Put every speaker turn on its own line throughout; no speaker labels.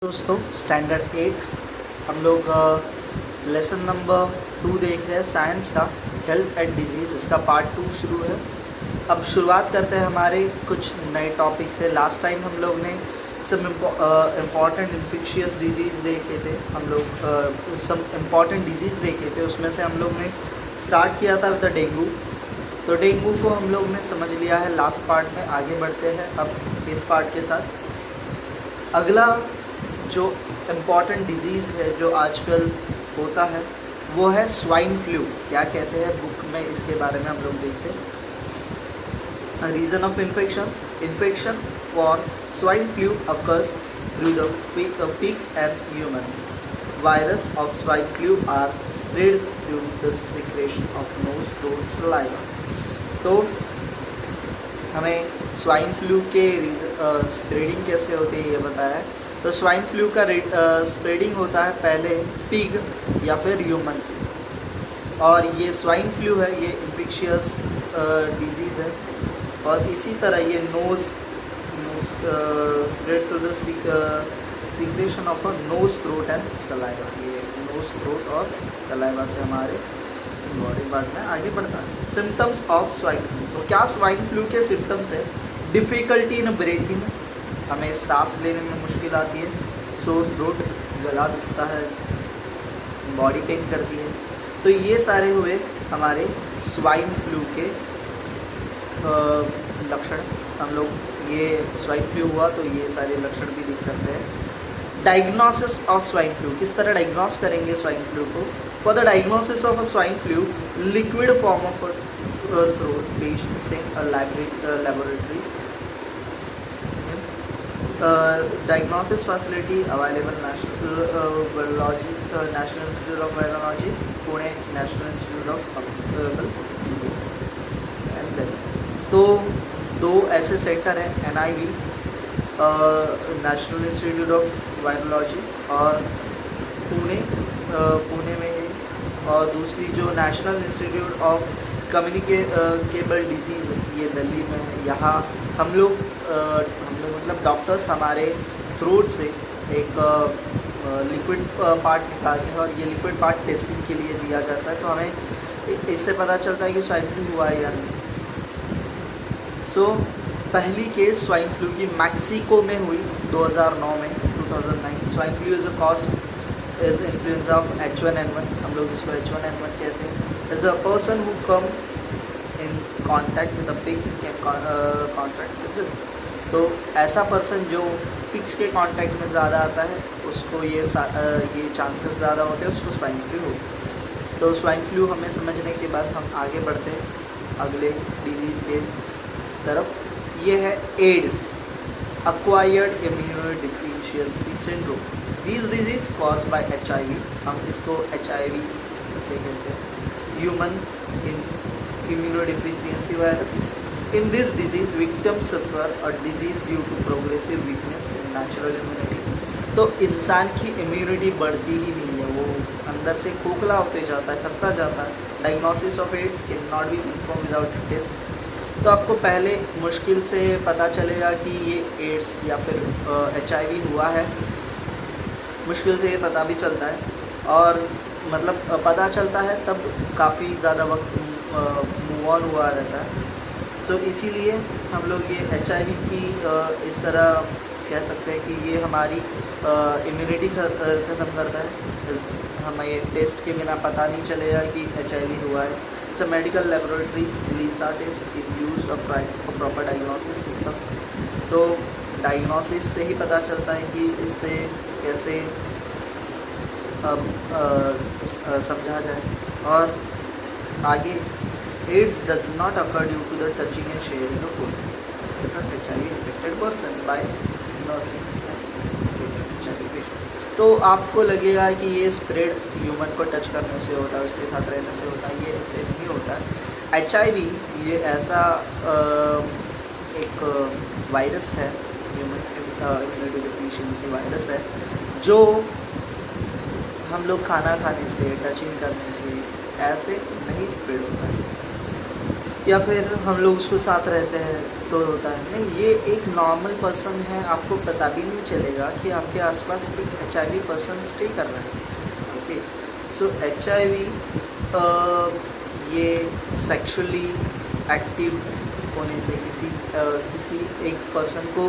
दोस्तों स्टैंडर्ड 8 हम लोग लेसन नंबर 2 देख रहे हैं साइंस का हेल्थ एंड डिजीज़। इसका पार्ट 2 शुरू है। अब शुरुआत करते हैं हमारे कुछ नए टॉपिक से। लास्ट टाइम हम लोग ने सब इम्पॉर्टेंट इन्फेक्शियस डिजीज़ देखे थे। हम लोग सब इम्पॉर्टेंट डिजीज़ देखे थे, उसमें से हम लोग ने स्टार्ट किया था विद डेंगू। तो डेंगू को हम लोग ने समझ लिया है। लास्ट पार्ट में आगे बढ़ते हैं अब इस पार्ट के साथ। अगला जो इम्पॉर्टेंट डिजीज़ है जो आजकल होता है वो है स्वाइन फ्लू। क्या कहते हैं बुक में, इसके बारे में हम लोग देखते हैं। Reason of infection for swine flu occurs through the pigs and humans. Virus of swine flu are spread through the secretion of nose, throat, saliva. तो हमें स्वाइन फ्लू के स्प्रेडिंग कैसे होती है ये बताया है। तो स्वाइन फ्लू का स्प्रेडिंग होता है पहले पिग या फिर ह्यूमन से, और ये स्वाइन फ्लू है, ये इन्फेक्शियस डिजीज़ है। और इसी तरह ये nose spread through the secretion of a nose, throat and saliva. ये नोज, थ्रोट और सलाइवा से हमारे बॉडी पार्ट में आगे बढ़ता है। Symptoms of swine flu. तो क्या स्वाइन फ्लू के सिम्टम्स है? डिफ़िकल्टी इन ब्रीथिंग, हमें सांस लेने में मुश्किल आती है। सोर थ्रोट, गला दुखता है, बॉडी पेन करती है। तो ये सारे हुए हमारे स्वाइन फ्लू के लक्षण। हम लोग ये स्वाइन फ्लू हुआ तो ये सारे लक्षण भी दिख सकते हैं। डायग्नोसिस ऑफ स्वाइन फ्लू, किस तरह डायग्नोस करेंगे स्वाइन फ्लू को? For the diagnosis of a swine flu, liquid form of throat patients in laboratories. Diagnosis facility available National Institute of Virology, Pune National Institute of Communicable Disease. And then तो दो ऐसे centre हैं, NIV national institute of virology और पुणे में है, और दूसरी जो national institute of communicable disease ये दिल्ली में है। यहाँ हम लोग मतलब डॉक्टर्स हमारे थ्रोट से एक लिक्विड पार्ट निकालते हैं और ये लिक्विड पार्ट टेस्टिंग के लिए दिया जाता है। तो हमें इससे पता चलता है कि स्वाइन फ्लू हुआ है या नहीं। पहली केस स्वाइन फ्लू की मैक्सिको में हुई 2009 में 2009। Swine flu is a cause is influenza of H1N1, हम लोग इसको H1N1 कहते हैं। Is a person who come in contact with the pigs can contact with this. तो ऐसा पर्सन जो पिग्स के कांटेक्ट में ज़्यादा आता है उसको ये चांसेस ज़्यादा होते हैं उसको स्वाइन फ्लू हो। तो स्वाइन फ्लू हमें समझने के बाद हम आगे बढ़ते हैं अगले डिजीज़ के तरफ। ये है AIDS, acquired immunodeficiency syndrome. This disease cause by HIV, हम इसको HIV से कहते हैं, human immunodeficiency virus. In this disease, victims suffer a disease due to progressive weakness in natural immunity. तो इंसान की इम्यूनिटी बढ़ती ही नहीं है, वो अंदर से खोखला होते जाता है, थकता जाता है। Diagnosis of AIDS can not be confirm without test. तो आपको पहले मुश्किल से पता चलेगा कि ये एड्स या फिर HIV हुआ है, मुश्किल से ये पता भी चलता है। और मतलब पता चलता है तब काफ़ी ज़्यादा वक्त मूव ऑन हुआ रहता है। सो इसीलिए हम लोग ये HIV की इस तरह कह सकते हैं कि ये हमारी इम्यूनिटी ख़त्म करता है। हमें ये टेस्ट के बिना पता नहीं चलेगा कि HIV हुआ है। It's a medical laboratory ELISA test is used for proper diagnosis symptoms. तो डायग्नोसिस से ही पता चलता है कि इससे कैसे समझा जाए। और आगे AIDS does not occur due to the touching and sharing of food. HIV infected person by nursing HIV patient. तो आपको लगेगा कि ये स्प्रेड ह्यूमन को टच करने से होता है, उसके साथ रहने से होता है, ये ऐसे नहीं होता है। HIV ये ऐसा एक वायरस है, ह्यूमन इम्यूनोडेफिशिएंसी वायरस है, जो हम लोग खाना खाने से, टचिंग करने से ऐसे नहीं स्प्रेड होता है, या फिर हम लोग उसको साथ रहते हैं तो होता है नहीं, ये एक नॉर्मल पर्सन है, आपको पता भी नहीं चलेगा कि आपके आसपास एक HIV पर्सन स्टे कर रहा है। ओके, सो HIV ये सेक्सुअली एक्टिव होने से किसी एक पर्सन को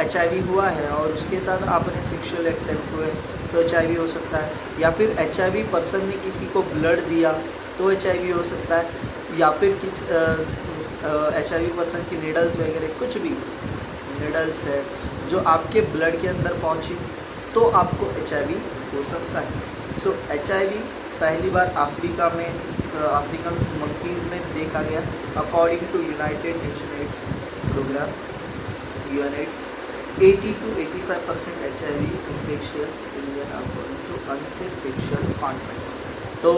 HIV हुआ है और उसके साथ आपने सेक्सुअल एक्टिव हुए तो HIV हो सकता है, या फिर HIV पर्सन ने किसी को ब्लड दिया तो HIV हो सकता है, या फिर HIV पर्सन की नीडल्स वगैरह कुछ भी नीडल्स है जो आपके ब्लड के अंदर पहुंची तो आपको HIV हो सकता है। सो HIV पहली बार अफ्रीका में अफ्रीकन मंकीज़ में देखा गया according to United Nation AIDS program UNAIDS। 80 to 85% HIV infectious Indian according to unsafe sexual contact. तो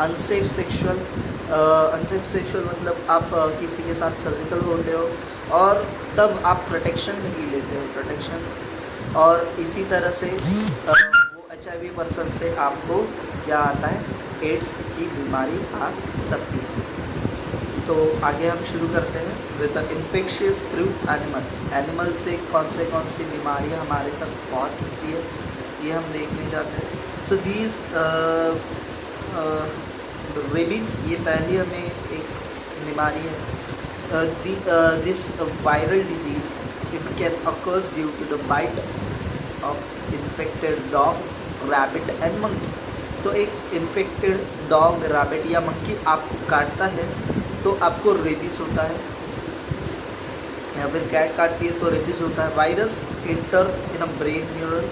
अनसेफ सेक्शुअल मतलब आप किसी के साथ फिजिकल होते हो और तब आप प्रोटेक्शन नहीं लेते हो, प्रोटेक्शन, और इसी तरह से वो HIV पर्सन से आपको क्या आता है, एड्स की बीमारी आ सकती है। तो आगे हम शुरू करते हैं with the infectious through animal से कौन सी बीमारियां हमारे तक पहुंच सकती है ये हम देखने जाते हैं। सो दीज रेबीज़ ये पहली हमें एक बीमारी है। This viral disease it can occurs due to the bite of infected dog, rabbit and monkey. तो एक इन्फेक्टेड डॉग, रैबिट या मंकी आपको काटता है तो आपको रेबीज़ होता है, या फिर कैट काटती है तो रेबीज़ होता है। Virus enter in a brain neurons,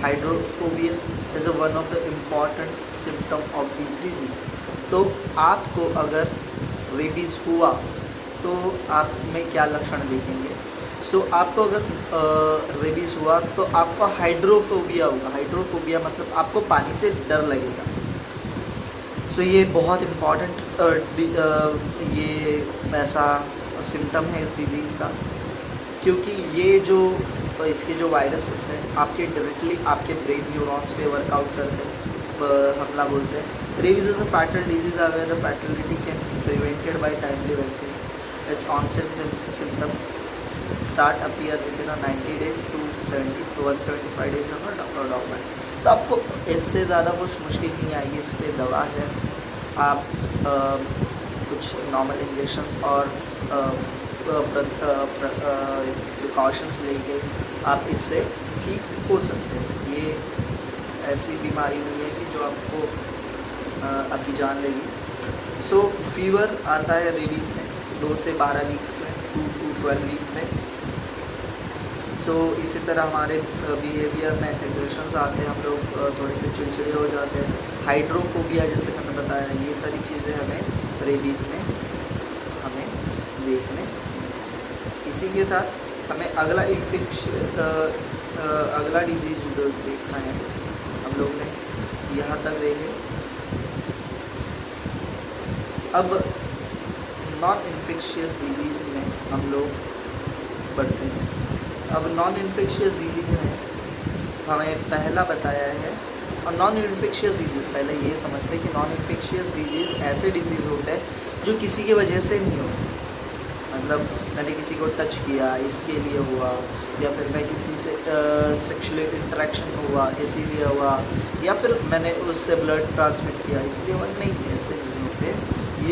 hydrophobia is one of the important symptom of this disease. तो आपको अगर रेबीज़ हुआ तो आप में क्या लक्षण देखेंगे? सो आपको अगर रेबीज़ हुआ तो आपको हाइड्रोफोबिया होगा। हाइड्रोफोबिया मतलब आपको पानी से डर लगेगा। सो ये बहुत इम्पॉर्टेंट ये ऐसा सिम्टम है इस डिज़ीज़ का, क्योंकि ये जो इसके जो वायरसेस हैं आपके डायरेक्टली आपके ब्रेन न्यूरॉन्स पे वर्कआउट करते हैं, हमला बोलते हैं। Rabies is a fatal disease where the fatality can be prevented by timely vaccine. Its onset symptoms start appear with in 90 days to 70 to 175 days of dog bite. तो आपको इससे ज़्यादा कुछ मुश्किल नहीं आएगी, इस पर दवा है, आप कुछ नॉर्मल इंजेक्शंस और प्रिकॉशंस लेके आप इससे ठीक हो सकते हैं। ये ऐसी बीमारी नहीं है कि जो आपको आपकी जान लेगी। सो फीवर आता है रेबीज़ में 2 से 12 वीक में, 2 to 12 वीक में। सो इसी तरह हमारे बिहेवियर में एक्सप्रेशंस आते हैं, हम लोग थोड़े से चिड़चिड़े हो जाते हैं। हाइड्रोफोबिया जैसे मैंने बताया, ये सारी चीज़ें हमें रेबीज़ में हमें देखने। इसी के साथ हमें अगला अगला डिजीज़ जो देखना है हम लोग ने यहाँ तक देखे। अब नॉन इन्फेक्शियस डिजीज़ में हम लोग बढ़ते हैं। अब नॉन इन्फेक्शियस डिजीज़ में हमें पहला बताया है, और नॉन इन्फेक्शियस डिजीज़ पहले ये समझते हैं कि नॉन इन्फेक्शियस डिजीज़ ऐसे डिजीज़ होते हैं जो किसी की वजह से नहीं होते। मतलब मैंने किसी को टच किया इसके लिए हुआ, या फिर मैं किसी से सेक्सुअल इंटरेक्शन हुआ इसीलिए हुआ, या फिर मैंने उससे ब्लड ट्रांसमिट किया इसलिए हुआ। नहीं, ऐसे नहीं होते।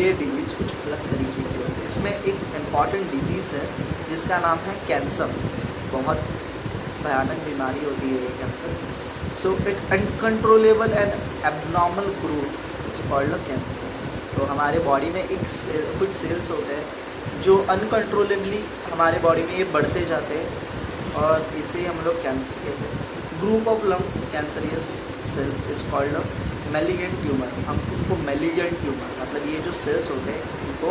ये डिजीज़ कुछ अलग तरीके के होते हैं। इसमें एक इम्पॉर्टेंट डिजीज़ है जिसका नाम है कैंसर। बहुत भयानक बीमारी होती है ये cancer. So it uncontrollable and abnormal growth is called a cancer. तो हमारे बॉडी में कुछ सेल्स होते हैं जो अनकंट्रोलेबली हमारे बॉडी में ये बढ़ते जाते हैं और इसे हम लोग कैंसर कहते हैं। Group of lungs cancerous cells is called a malignant tumour. हम इसको मैलिगेंट ट्यूमर मतलब ये जो सेल्स होते हैं इनको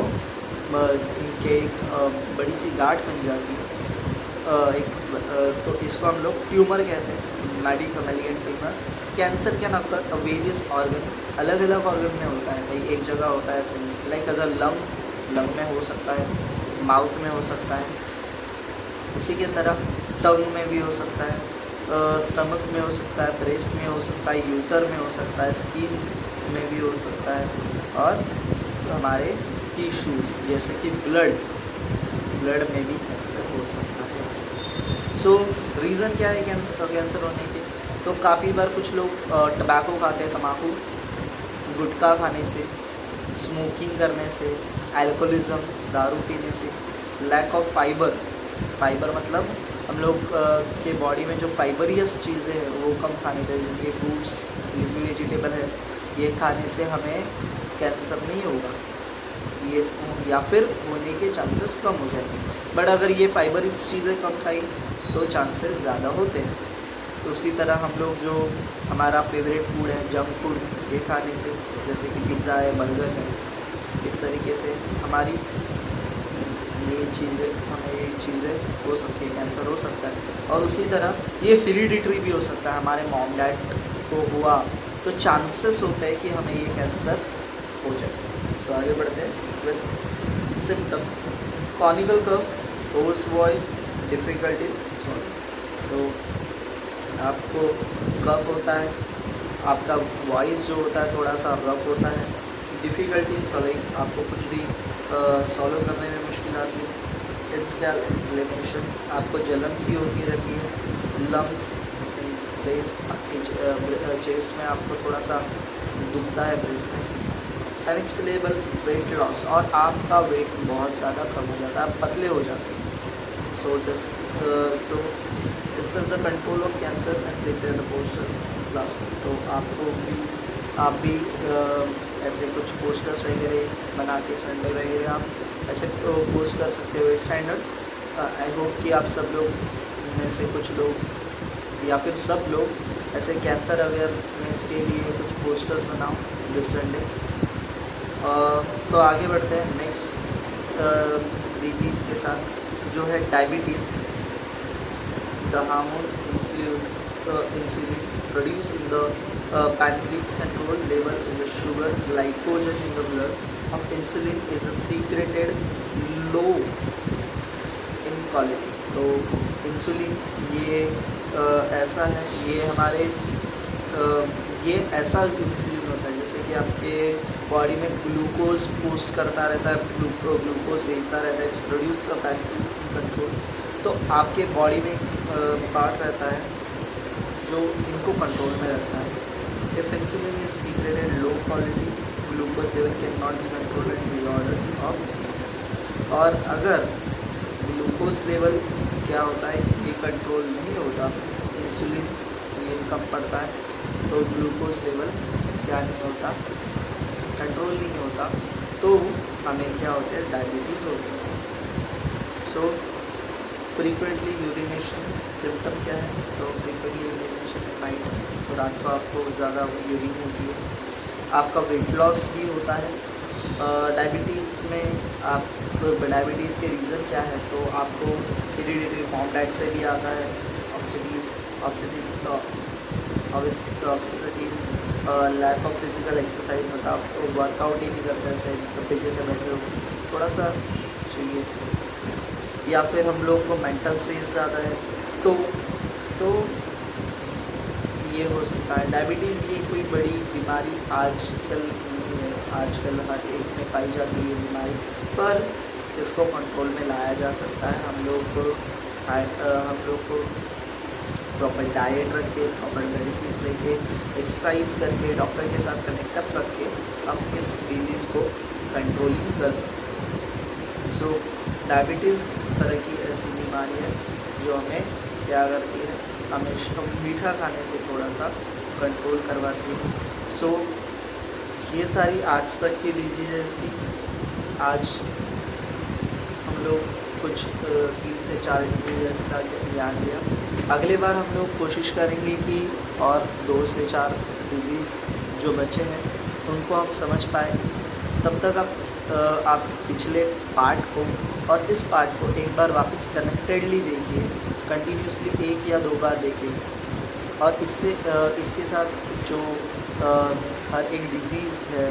इनके बड़ी सी गांठ बन जाती है तो इसको हम लोग ट्यूमर कहते हैं, malignant tumour. Cancer can occur various organ, अलग अलग ऑर्गन में होता है, कहीं एक जगह होता है ऐसे लाइक एज अ लंग में हो सकता है, माउथ में हो सकता है, उसी के तरह टंग में भी हो सकता है, स्टमक में हो सकता है, ब्रेस्ट में हो सकता है, यूटर में हो सकता है, स्किन में भी हो सकता है, और हमारे टिश्यूज़ जैसे कि ब्लड ब्लड में भी कैंसर हो सकता है। सो रीज़न क्या है कैंसर होने के? तो काफ़ी बार कुछ लोग टबैको खाते हैं, तम्बाकू, गुटखा खाने से, स्मोकिंग करने से, अल्कोहलिज्म, दारू पीने से, लैक ऑफ फाइबर मतलब हम लोग के बॉडी में जो फाइबरियस चीज़ें हैं वो कम खानी चाहिए, जैसे कि फ्रूट्स, लीफी वेजिटेबल है, ये खाने से हमें कैंसर नहीं होगा, ये या फिर होने के चांसेस कम हो जाएंगे। बट अगर ये फाइबरियस चीज़ें कम खाई तो चांसेस ज़्यादा होते हैं। तो उसी तरह हम लोग जो हमारा फेवरेट फूड है, जंक फूड, ये खाने से, जैसे कि पिज़्ज़ा है, बर्गर है, इस तरीके से हमारी ये चीज़ें हो सकती है, कैंसर हो सकता है। और उसी तरह ये हेरिडिटरी भी हो सकता है, हमारे मॉम डैड को हुआ तो चांसेस होते हैं कि हमें ये कैंसर हो जाए। सो आगे बढ़ते हैं विद सिम्टम्स। कॉनिकल cough, hoarse voice, difficulty solving. तो आपको कफ होता है, आपका वॉइस जो होता है थोड़ा सा रफ होता है, डिफ़िकल्टी इन सॉल्विंग, आपको कुछ भी सॉल्व करने में मुश्किल आती है। इंस्कैल इन्फ्लेमेशन, आपको जलन सी होती रहती है। लंग्स, चेस्ट में आपको थोड़ा सा दुखता है, ब्रेस्ट में। अनएक्सप्लेनेबल वेट लॉस, और आपका वेट बहुत ज़्यादा कम हो जाता है, आप पतले हो जाते हैं। सो discuss the control of cancers and prepare the posters last. तो आप भी ऐसे कुछ पोस्टर्स वगैरह बना के संडे वगैरह आप ऐसे पोस्ट कर सकते हो स्टैंडर्ड। आई होप कि आप सब लोग में से कुछ लोग या फिर सब लोग ऐसे कैंसर अवेयरनेस के लिए कुछ पोस्टर्स बनाओ दिस संडे। तो आगे बढ़ते हैं नेक्स्ट डिजीज़ के साथ, जो है diabetes. The hormones insulin produce in the pancreas control level is a sugar glycogen in the blood of insulin is a secreted low in quality। तो इंसुलिन ये ऐसा है, ये हमारे ये ऐसा इंसुलिन होता है जैसे कि आपके बॉडी में ग्लूकोज पोस्ट करता रहता है, ग्लूकोज भेजता रहता है, it's produce the pancreas control. तो आपके बॉडी में पार्ट रहता है जो इनको कंट्रोल में रखता है। If insulin is secreted low quality, glucose level can not B control and disorder of. और अगर ग्लूकोज लेवल क्या होता है, ये कंट्रोल नहीं होता, इंसुलिन ये कम पड़ता है, तो ग्लूकोज लेवल क्या नहीं होता, कंट्रोल नहीं होता, तो हमें क्या होता है, डायबिटीज़ होती है। सो फ्रीक्वेंटली यूरिनेशन, सिम्टम क्या है, तो फ्रीक्वेंटली यूरिनेशन एट नाइट, तो रात को आपको ज़्यादा यूरिन होती है। आपका वेट लॉस भी होता है। डायबिटीज़ में आप डायबिटीज़ के रीज़न क्या है, तो आपको हेरिडिटरी मॉम डैड से भी आता है, लैक ऑफ फिजिकल एक्सरसाइज, मतलब आप वर्कआउट ही नहीं करते, ऐसे तरीके से बैठे हो, थोड़ा सा चाहिए, या फिर हम लोग को मेंटल स्ट्रेस ज़्यादा है, तो ये हो सकता है। डायबिटीज़ ये कोई बड़ी बीमारी आजकल नहीं है, आजकल हर एक में पाई जाती है बीमारी, पर इसको कंट्रोल में लाया जा सकता है। हम लोग को प्रॉपर डाइट रख के, प्रॉपर मेडिसिन लेके, एक्सरसाइज करके, डॉक्टर के साथ कनेक्टअप रख के हम इस डिजीज़ को कंट्रोलिंग कर सकते हैं। सो डायबिटीज़ इस तरह की ऐसी बीमारी है जो हमें क्या करती है, हमेशा मीठा खाने से थोड़ा सा कंट्रोल करवाती है। सो ये सारी आज तक की डिजीज़ेस थी। आज हम लोग कुछ 3 से 4 डिजीज़ेस का ज्ञान लिया। अगले बार हम लोग कोशिश करेंगे कि और 2 से 4 डिजीज़ जो बचे हैं उनको हम समझ पाए। तब तक आप पिछले पार्ट को और इस पार्ट को एक बार वापस कनेक्टेडली देखिए, कंटिन्यूसली 1 या 2 बार देखिए, और इसके साथ जो हर एक डिजीज़ है,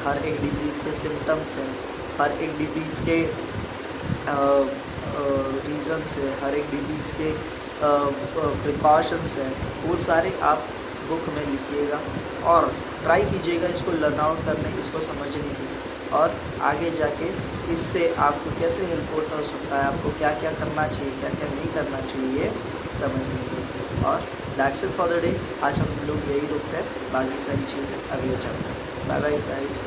हर एक डिजीज़ के सिम्टम्स हैं, हर एक डिजीज़ के रीज़न्स है, हर एक डिजीज़ के प्रिकॉशंस हैं, वो सारे आप बुक में लिखिएगा और ट्राई कीजिएगा इसको लर्न आउट करने, इसको समझने की, और आगे जाके इससे आपको कैसे हेल्प हो सकता है, आपको क्या क्या करना चाहिए, क्या क्या नहीं करना चाहिए समझने के। और that's it for the day. आज हम लोग यही रुकते हैं, बाकी सारी चीज़ें अगले चैप्टर। Bye bye guys.